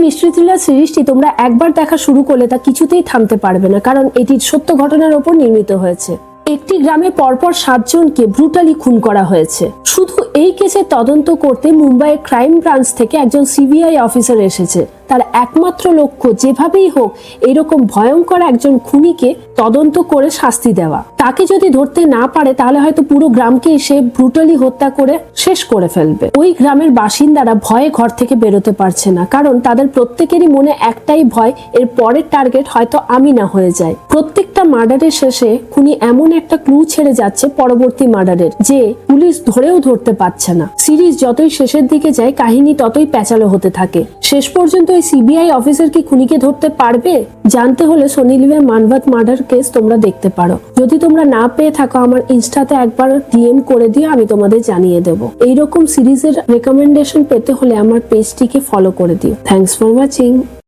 Mystery thriller সিরিজটি তোমরা একবার দেখা শুরু করলে তা কিছুতেই থামতে পারবে না, কারণ এটি সত্য ঘটনার উপর নির্মিত হয়েছে। একটি গ্রামে পরপর 7 জনকে ব্রুটালি খুন করা হয়েছে। শুধু এই কেসের তদন্ত করতে মুম্বাইয়ের ক্রাইম ব্রাঞ্চ থেকে একজন সিবিআই অফিসার এসেছে। তার একমাত্র লক্ষ্য যেভাবেই হোক এরকম ভয়ঙ্কর একজন খুনিকে তদন্ত করে শাস্তি দেওয়া। তাকে যদি ধরতে না পারে তাহলে হয়তো পুরো গ্রামকে এসে ব্রুটালি হত্যা করে শেষ করে ফেলবে। ওই গ্রামের বাসিন্দারা ভয়ে ঘর থেকে বেরোতে পারছে না, কারণ তাদের প্রত্যেকেরই মনে একটাই ভয়, এর পরের টার্গেট হয়তো আমি না হয়ে যায়। প্রত্যেকটা মার্ডারের শেষে খুনি এমন একটা ক্লু ছেড়ে যাচ্ছে পরবর্তী মার্ডারের, যে পুলিশ ধরেও ধরতে পারছে না। সিরিজ যতই শেষের দিকে যায় কাহিনী ততই প্যাচালো হতে থাকে। শেষ পর্যন্ত এই সিবিআই অফিসার কি খুনিকে ধরতে পারবে? জানতে হলে সোনি লিভের মানবাত মার্ডার কেস তোমরা দেখতে পারো। যদি তোমরা না পেয়ে থাকো আমার ইনস্টাতে একবার ডিএম করে দিও, আমি তোমাদের জানিয়ে দেবো। এইরকম সিরিজের রেকমেন্ডেশন পেতে হলে আমার পেজটিকে ফলো করে দিও। Thanks for watching.